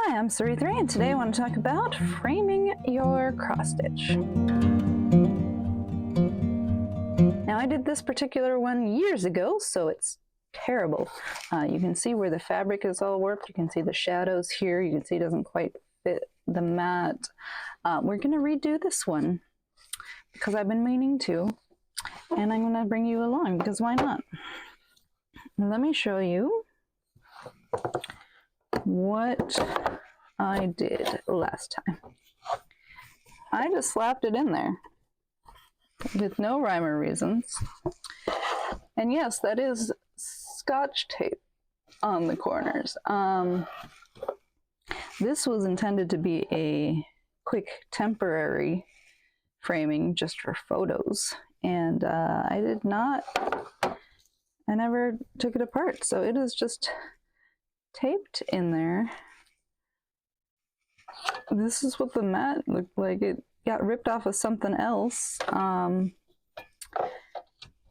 Hi, I'm Sari3, and today I want to talk about framing your cross stitch. Now, I did this particular one years ago, so it's terrible. You can see where the fabric is all warped. You can see the shadows here. You can see it doesn't quite fit the mat. We're going to redo this one because I've been meaning to, and I'm going to bring you along because why not? Let me show you what I did last time. I just slapped it in there with no rhyme or reasons. And yes, that is Scotch tape on the corners. This was intended to be a quick temporary framing just for photos. And I never took it apart. So it is just taped in there. This is what the mat looked like. It got ripped off of something else.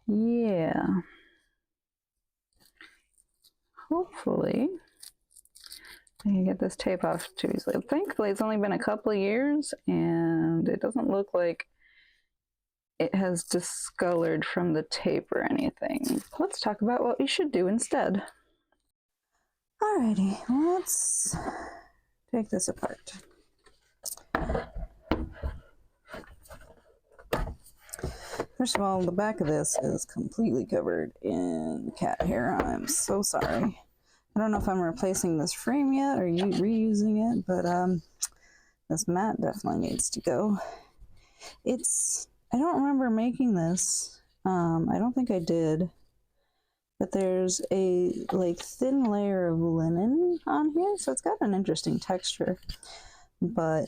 Yeah. Hopefully I can get this tape off too easily. Thankfully, it's only been a couple of years, and it doesn't look like it has discolored from the tape or anything. Let's talk about what we should do instead. Alrighty, let's take this apart. First of all, the back of this is completely covered in cat hair. I'm so sorry. I don't know if I'm replacing this frame yet or reusing it, but this mat definitely needs to go. I don't remember making this. I don't think I did. But there's a thin layer of linen on here, so it's got an interesting texture. But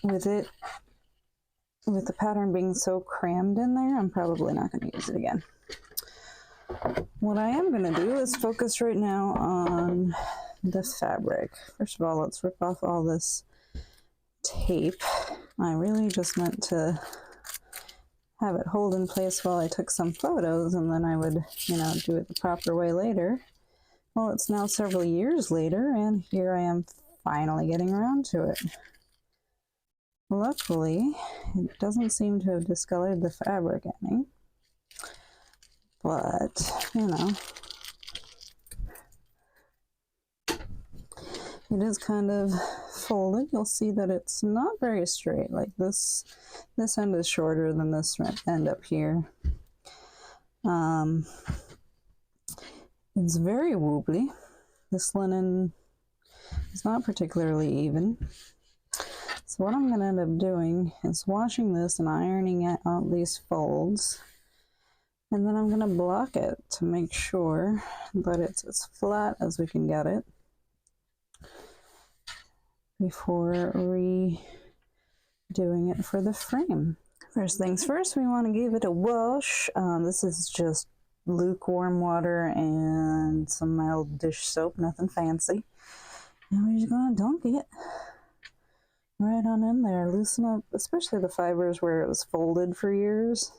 with the pattern being so crammed in there, I'm probably not going to use it again. What I am going to do is focus right now on the fabric. First of all, let's rip off all this tape. I really just meant to have it hold in place while I took some photos, and then I would, do it the proper way later. Well, it's now several years later, and here I am finally getting around to it. Luckily, it doesn't seem to have discolored the fabric any, but, it is kind of folded. You'll see that it's not very straight. Like this end is shorter than this end up here. It's very wobbly. This linen is not particularly even. So what I'm going to end up doing is washing this and ironing out these folds. And then I'm going to block it to make sure that it's as flat as we can get it before redoing it for the frame. First things first, we want to give it a wash. This is just lukewarm water and some mild dish soap, nothing fancy. And we're just going to dunk it right on in there, loosen up, especially the fibers where it was folded for years.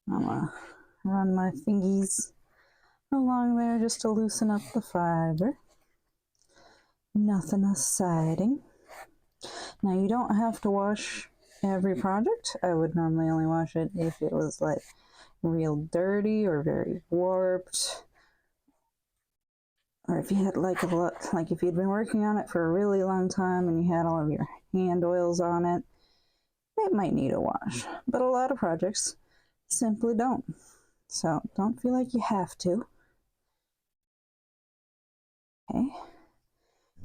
I'm going to run my fingies along there just to loosen up the fiber. Nothing exciting. Now, you don't have to wash every project. I would normally only wash it if it was real dirty or very warped. Or if you had if you'd been working on it for a really long time and you had all of your hand oils on it, it might need a wash. But a lot of projects simply don't. So don't feel like you have to. Okay.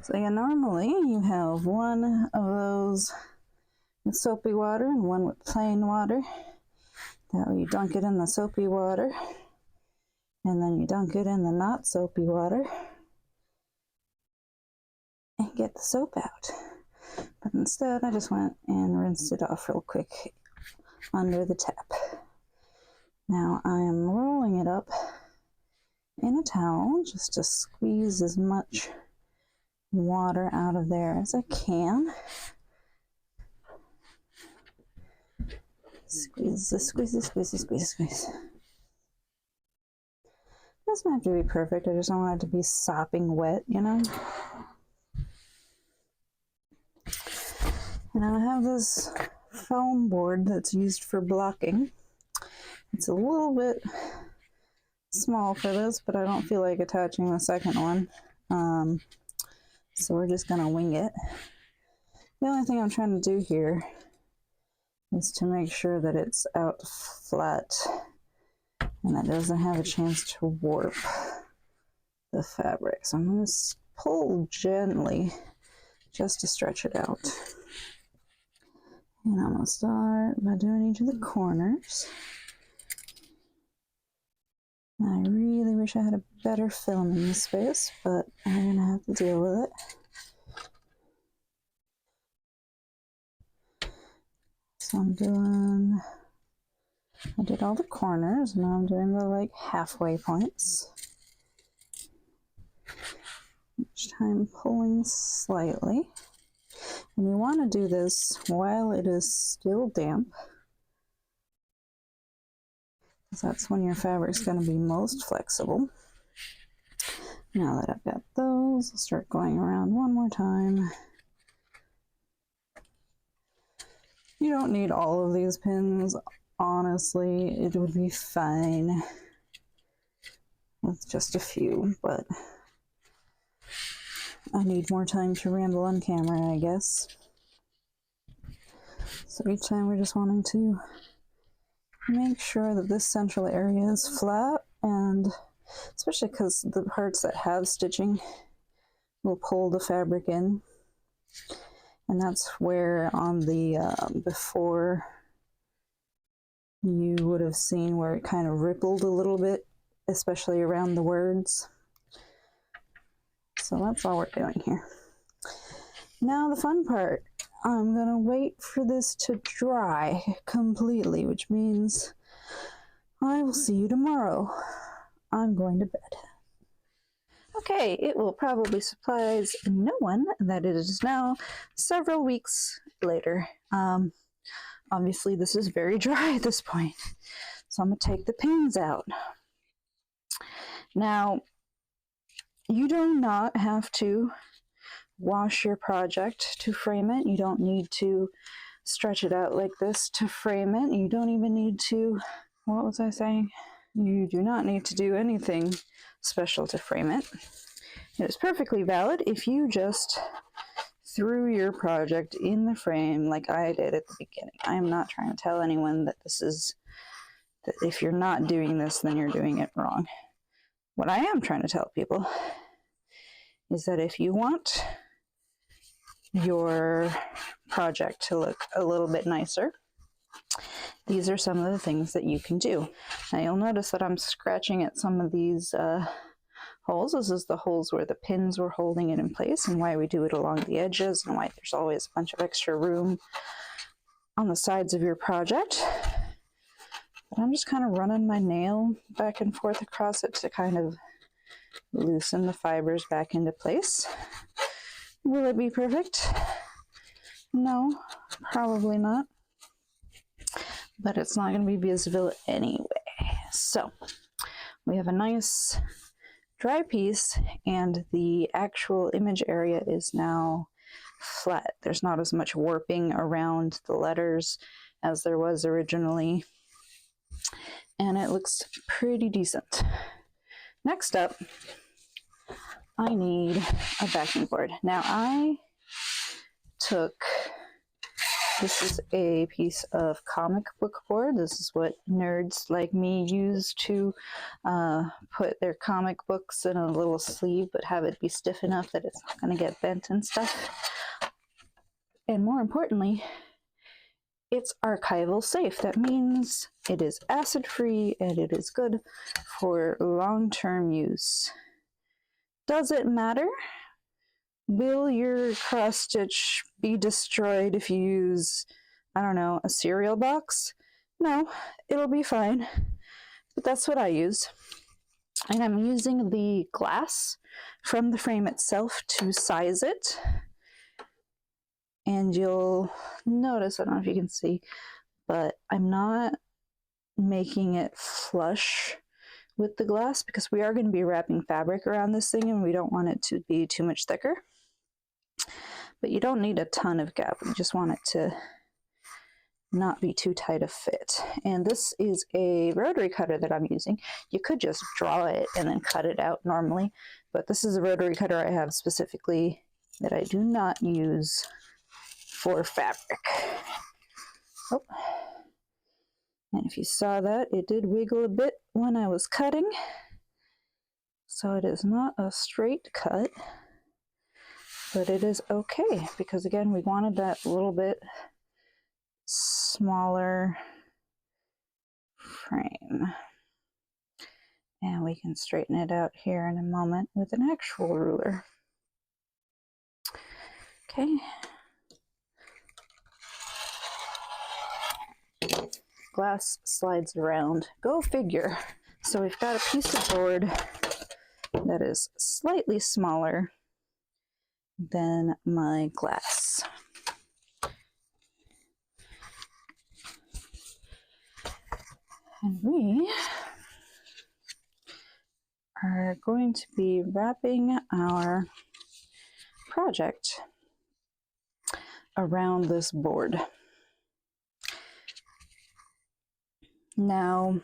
So normally you have one of those with soapy water and one with plain water. That way you dunk it in the soapy water, and then you dunk it in the not soapy water and get the soap out. But instead I just went and rinsed it off real quick under the tap. Now I am rolling it up in a towel just to squeeze as much water out of there as I can. Squeeze, squeeze, squeeze, squeeze, squeeze. doesn't have to be perfect. I just don't want it to be sopping wet, you know? And I have this foam board that's used for blocking. It's a little bit small for this, but I don't feel like attaching the second one. So we're just gonna wing it. The only thing I'm trying to do here is to make sure that it's out flat and that doesn't have a chance to warp the fabric. So I'm going to pull gently just to stretch it out. And I'm going to start by doing each of the corners. I really wish I had a better film in this space, but I'm going to have to deal with it. So I did all the corners, now I'm doing the like halfway points. Each time pulling slightly. And you want to do this while it is still damp, because that's when your fabric's going to be most flexible. Now that I've got those, I'll start going around one more time. You don't need all of these pins. Honestly, it would be fine with just a few, but I need more time to ramble on camera, I guess. So each time we're just wanting to make sure that this central area is flat, and especially because the parts that have stitching will pull the fabric in. And that's where on the before you would have seen where it kind of rippled a little bit, especially around the words. So that's all we're doing here. Now the fun part, I'm gonna wait for this to dry completely, which means I will see you tomorrow. I'm going to bed. Okay, it will probably surprise no one that it is now several weeks later. Obviously this is very dry at this point, so I'm gonna take the pins out. Now, you do not have to wash your project to frame it. You don't need to stretch it out like this to frame it. You don't even need to, what was I saying? You do not need to do anything special to frame it. It is perfectly valid if you just threw your project in the frame like I did at the beginning. I am not trying to tell anyone that that if you're not doing this, then you're doing it wrong. What I am trying to tell people is that if you want your project to look a little bit nicer, these are some of the things that you can do. Now you'll notice that I'm scratching at some of these holes. This is the holes where the pins were holding it in place, and why we do it along the edges, and why there's always a bunch of extra room on the sides of your project. But I'm just kind of running my nail back and forth across it to kind of loosen the fibers back into place. Will it be perfect? No, probably not. But it's not going to be visible anyway. So we have a nice dry piece, and the actual image area is now flat. There's not as much warping around the letters as there was originally, and it looks pretty decent. Next up, I need a backing board. Now this is a piece of comic book board. This is what nerds like me use to put their comic books in a little sleeve, but have it be stiff enough that it's not going to get bent and stuff. And more importantly, it's archival safe. That means it is acid free and it is good for long-term use. Does it matter? Will your cross stitch be destroyed if you use, I don't know, a cereal box? No, it'll be fine. But that's what I use. And I'm using the glass from the frame itself to size it. And you'll notice, I don't know if you can see, but I'm not making it flush with the glass because we are going to be wrapping fabric around this thing and we don't want it to be too much thicker. But you don't need a ton of gap. You just want it to not be too tight a fit. And this is a rotary cutter that I'm using. You could just draw it and then cut it out normally, but this is a rotary cutter I have specifically that I do not use for fabric. Oh. And if you saw that, it did wiggle a bit when I was cutting. So it is not a straight cut, but it is okay because again, we wanted that little bit smaller frame. And we can straighten it out here in a moment with an actual ruler. Okay. Glass slides around. Go figure. So we've got a piece of board that is slightly smaller than my glass. And we are going to be wrapping our project around this board. Now,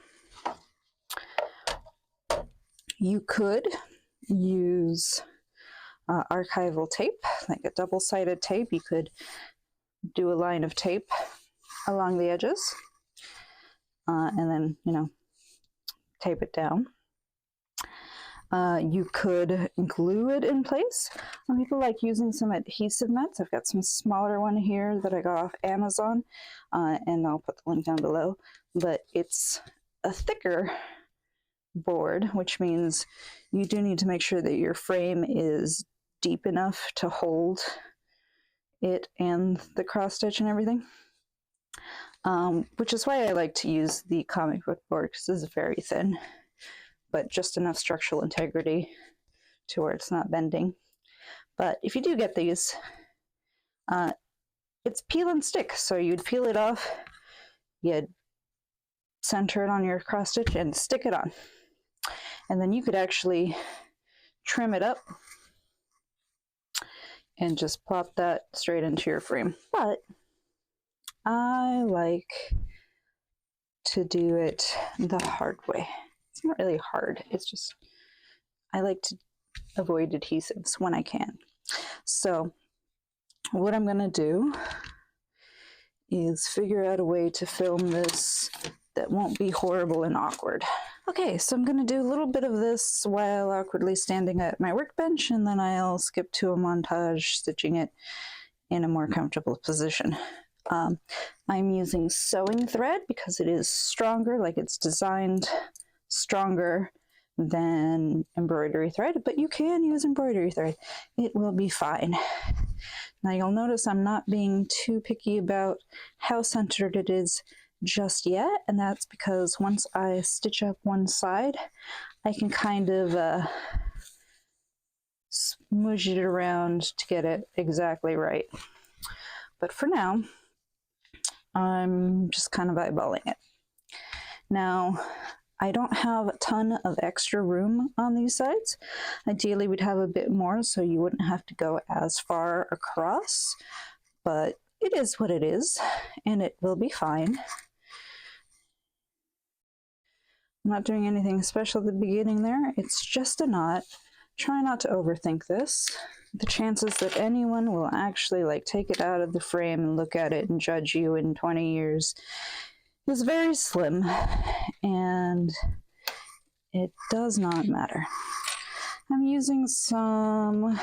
you could use archival tape, like a double-sided tape. You could do a line of tape along the edges and then, you know, tape it down. You could glue it in place. Some people like using some adhesive mats. I've got some smaller one here that I got off Amazon, and I'll put the link down below. But it's a thicker board, which means you do need to make sure that your frame is deep enough to hold it and the cross stitch and everything. Which is why I like to use the comic book board, because this is very thin, but just enough structural integrity to where it's not bending. But if you do get these, it's peel and stick. So you'd peel it off, you'd center it on your cross stitch and stick it on. And then you could actually trim it up and just plop that straight into your frame. But I like to do it the hard way. It's not really hard, it's just I like to avoid adhesives when I can. So what I'm gonna do is figure out a way to film this that won't be horrible and awkward. Okay, so I'm gonna do a little bit of this while awkwardly standing at my workbench, and then I'll skip to a montage stitching it in a more comfortable position. I'm using sewing thread because it is stronger, like it's designed stronger than embroidery thread, but you can use embroidery thread. It will be fine. Now you'll notice I'm not being too picky about how centered it is just yet, and that's because once I stitch up one side, I can kind of smoosh it around to get it exactly right. But for now, I'm just kind of eyeballing it. Now, I don't have a ton of extra room on these sides. Ideally, we'd have a bit more so you wouldn't have to go as far across, but it is what it is, and it will be fine. I'm not doing anything special at the beginning there. It's just a knot. Try not to overthink this. The chances that anyone will actually take it out of the frame and look at it and judge you in 20 years is very slim, and it does not matter. I'm using some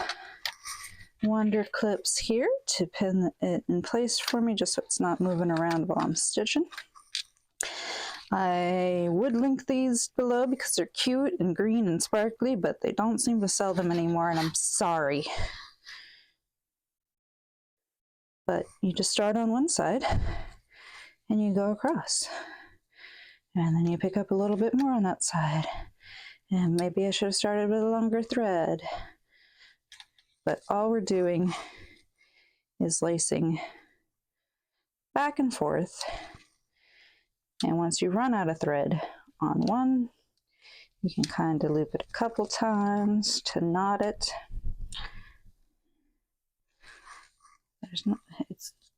Wonder clips here to pin it in place for me, just so it's not moving around while I'm stitching. I would link these below because they're cute and green and sparkly, but they don't seem to sell them anymore, and I'm sorry. But you just start on one side and you go across, and then you pick up a little bit more on that side, and maybe I should have started with a longer thread, but all we're doing is lacing back and forth. And once you run out of thread on one, You can kind of loop it a couple times to knot it.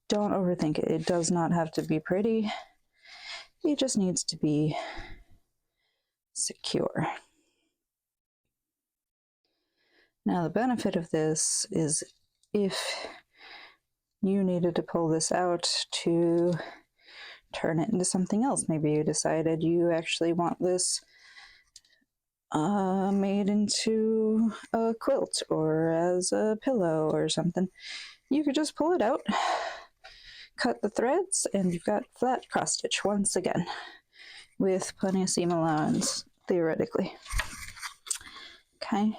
Don't overthink it. It does not have to be pretty. It just needs to be secure. Now the benefit of this is if you needed to pull this out to turn it into something else. Maybe you decided you actually want this made into a quilt or as a pillow or something. You could just pull it out, cut the threads, and you've got flat cross stitch once again, with plenty of seam allowance, theoretically. Okay.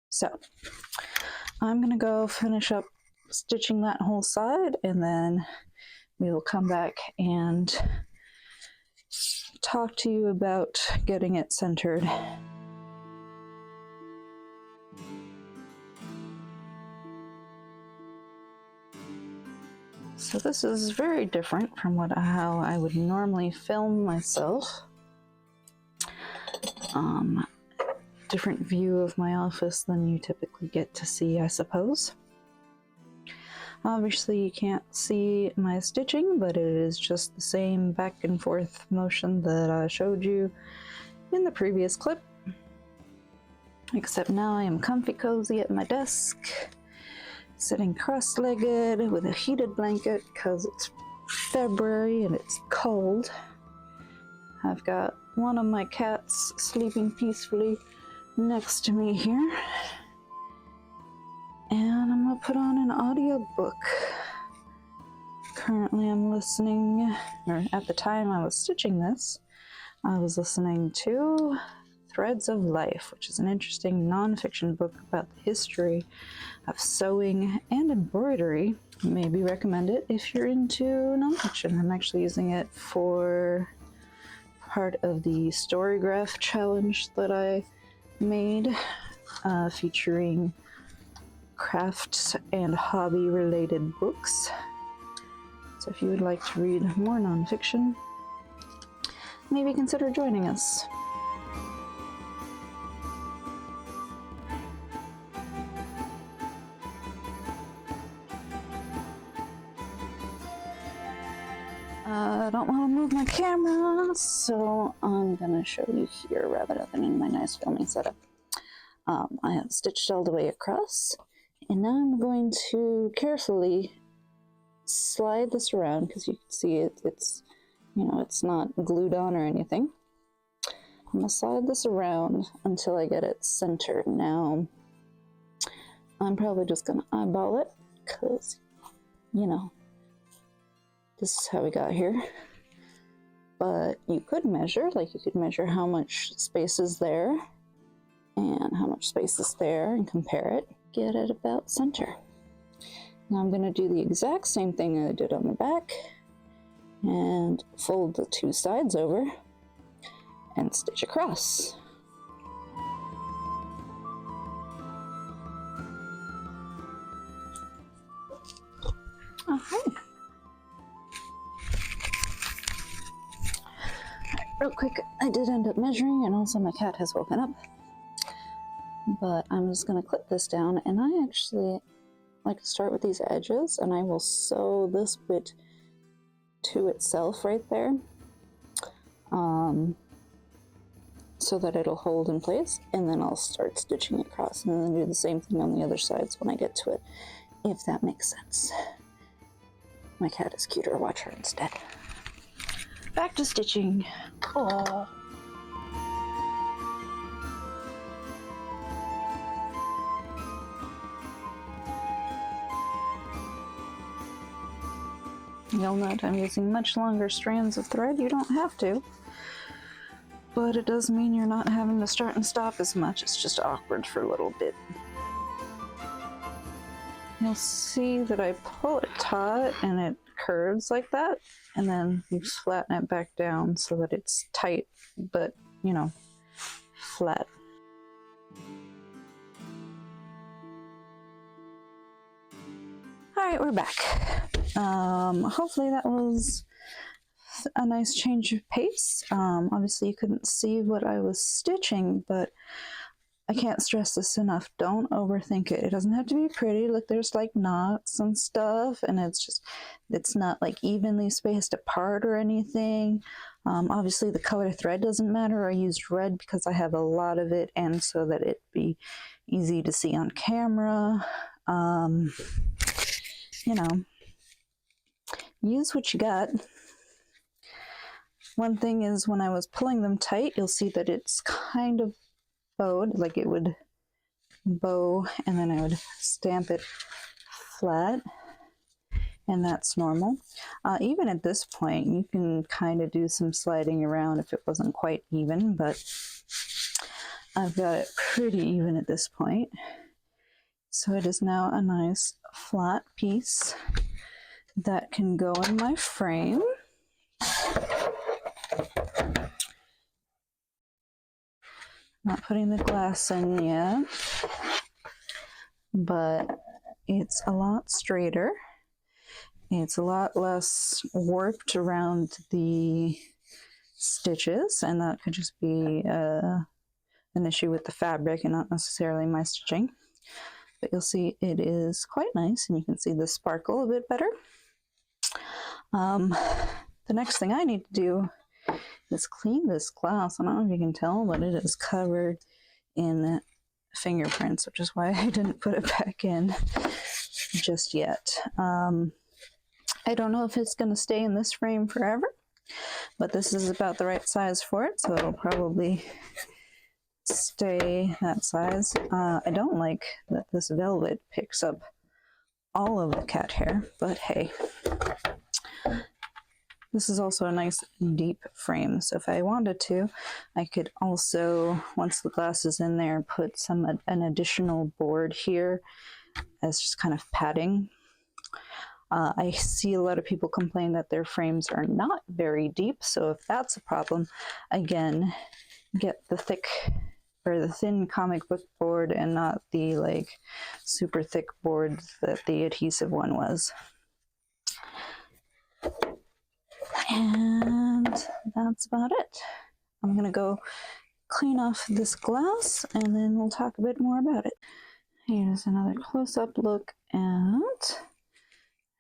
So, I'm gonna go finish up stitching that whole side, and then we will come back and talk to you about getting it centered. So this is very different from how I would normally film myself. Different view of my office than you typically get to see, I suppose. Obviously you can't see my stitching, but it is just the same back and forth motion that I showed you in the previous clip. Except now I am comfy cozy at my desk, sitting cross-legged with a heated blanket because it's February and it's cold. I've got one of my cats sleeping peacefully next to me here. And I'm gonna put on an audiobook. Currently I'm listening, or at the time I was stitching this, I was listening to Threads of Life, which is an interesting non-fiction book about the history of sewing and embroidery. Maybe recommend it if you're into non-fiction. I'm actually using it for part of the Storygraph challenge that I made, featuring crafts and hobby related books. So if you would like to read more non-fiction, maybe consider joining us. I don't want to move my camera, so I'm gonna show you here rather than in my nice filming setup. I have stitched all the way across, and now I'm going to carefully slide this around because you can see it's not glued on or anything. I'm gonna slide this around until I get it centered. Now I'm probably just gonna eyeball it because this is how we got here. But you could measure, you could measure how much space is there and how much space is there and compare it. Get it about center. Now I'm going to do the exact same thing that I did on the back and fold the two sides over and stitch across. Okay. Real quick, I did end up measuring, and also my cat has woken up. But I'm just going to clip this down, and I actually like to start with these edges, and I will sew this bit to itself right there, so that it'll hold in place, and then I'll start stitching across, and then do the same thing on the other sides when I get to it, if that makes sense. My cat is cuter, watch her instead. Back to stitching. Oh. You'll note I'm using much longer strands of thread. You don't have to, but it does mean you're not having to start and stop as much. It's just awkward for a little bit. You'll see that I pull it taut and it curves like that, and then you flatten it back down so that it's tight, but flat. All right, we're back. Hopefully that was with a nice change of pace. Obviously you couldn't see what I was stitching, but I can't stress this enough. Don't overthink it. It doesn't have to be pretty. Look, there's like knots and stuff, and it's not like evenly spaced apart or anything. Obviously the color thread doesn't matter. I used red because I have a lot of it, and so that it'd be easy to see on camera. You know, use what you got. One thing is, when I was pulling them tight, you'll see that it's kind of bowed, like it would bow, and then I would stamp it flat, and that's normal. Even at this point, you can kind of do some sliding around if it wasn't quite even, but I've got it pretty even at this point. So it is now a nice flat piece that can go in my frame. Not putting the glass in yet, but it's a lot straighter. It's a lot less warped around the stitches, and that could just be an issue with the fabric and not necessarily my stitching. But you'll see it is quite nice, and you can see the sparkle a bit better. The next thing I need to do is clean this glass. I don't know if you can tell, but it is covered in fingerprints, which is why I didn't put it back in just yet. I don't know if it's going to stay in this frame forever, but this is about the right size for it, so it'll probably stay that size. I don't like that this velvet picks up all of the cat hair, but hey. This is also a nice deep frame, so if I wanted to, I could also, once the glass is in there, put an additional board here as just kind of padding. I see a lot of people complain that their frames are not very deep, so if that's a problem, again, get the thick or the thin comic book board and not the like super thick board that the adhesive one was. And that's about it. I'm gonna go clean off this glass and then we'll talk a bit more about it. Here's another close-up look at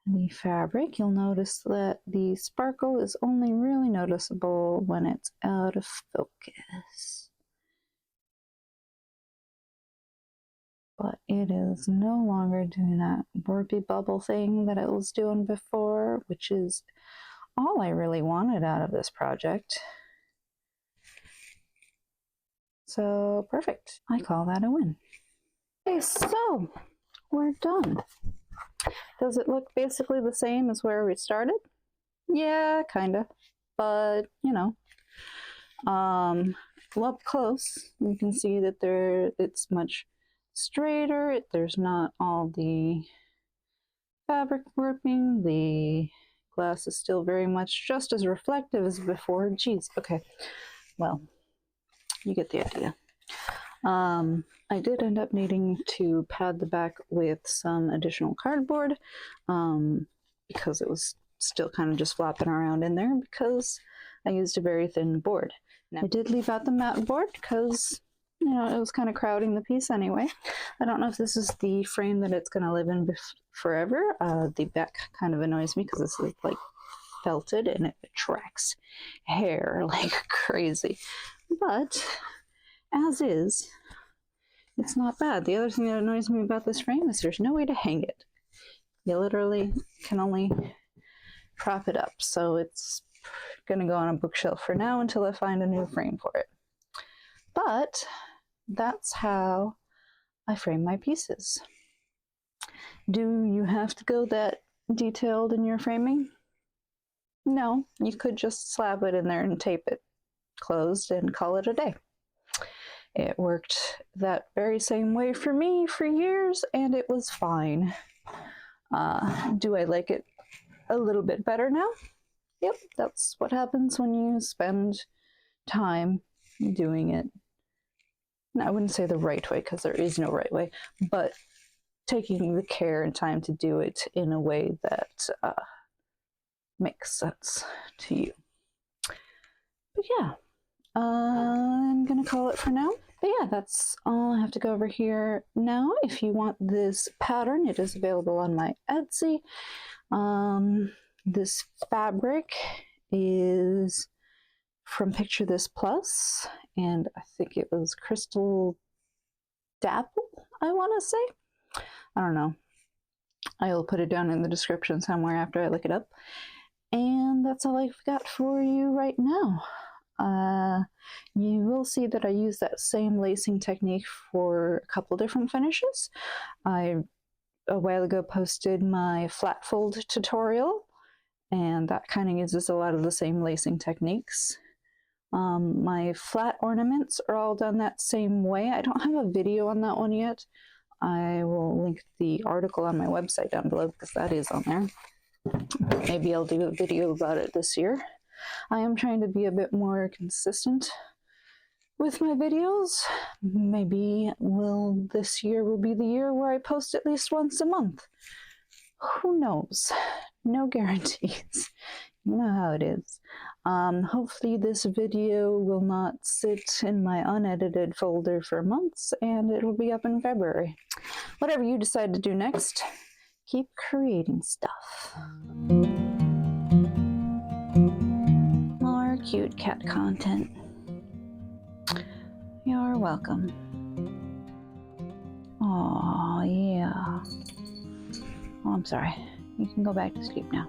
the fabric. You'll notice that the sparkle is only really noticeable when it's out of focus. But it is no longer doing that warpy bubble thing that it was doing before, which is all I really wanted out of this project. So perfect. I call that a win. Okay, so we're done. Does it look basically the same as where we started? Yeah, kinda. But, you know, up close, you can see that it's much straighter. There's not all the fabric warping. The glass is still very much just as reflective as before. Geez, okay. Well, you get the idea. I did end up needing to pad the back with some additional cardboard because it was still kind of just flopping around in there because I used a very thin board. Now, I did leave out the matte board because, you know, it was kind of crowding the piece anyway. I don't know if this is the frame that it's going to live in forever. The back kind of annoys me because this is like felted and it attracts hair like crazy. But as is, it's not bad. The other thing that annoys me about this frame is there's no way to hang it. You literally can only prop it up. So it's going to go on a bookshelf for now until I find a new frame for it. But that's how I frame my pieces. Do you have to go that detailed in your framing? No, you could just slap it in there and tape it closed and call it a day. It worked that very same way for me for years, and it was fine. Do I like it a little bit better now? Yep, that's what happens when you spend time doing it. I wouldn't say the right way, because there is no right way, but taking the care and time to do it in a way that makes sense to you. yeah, I'm gonna call it for now. But yeah, that's all I have to go over here now. If you want this pattern, it is available on my Etsy. This fabric is from Picture This Plus, and I think it was Crystal Dapple, I want to say. I don't know. I'll put it down in the description somewhere after I look it up. And that's all I've got for you right now. You will see that I use that same lacing technique for a couple different finishes. I, a while ago, posted my flat fold tutorial, and that kind of uses a lot of the same lacing techniques. My flat ornaments are all done that same way. I don't have a video on that one yet. I will link the article on my website down below because that is on there. Maybe I'll do a video about it this year. I am trying to be a bit more consistent with my videos. Maybe this year will be the year where I post at least once a month. Who knows? No guarantees. You know how it is. Hopefully this video will not sit in my unedited folder for months, and it will be up in February. Whatever you decide to do next, keep creating stuff. More cute cat content. You're welcome. Oh yeah. Oh, I'm sorry. You can go back to sleep now.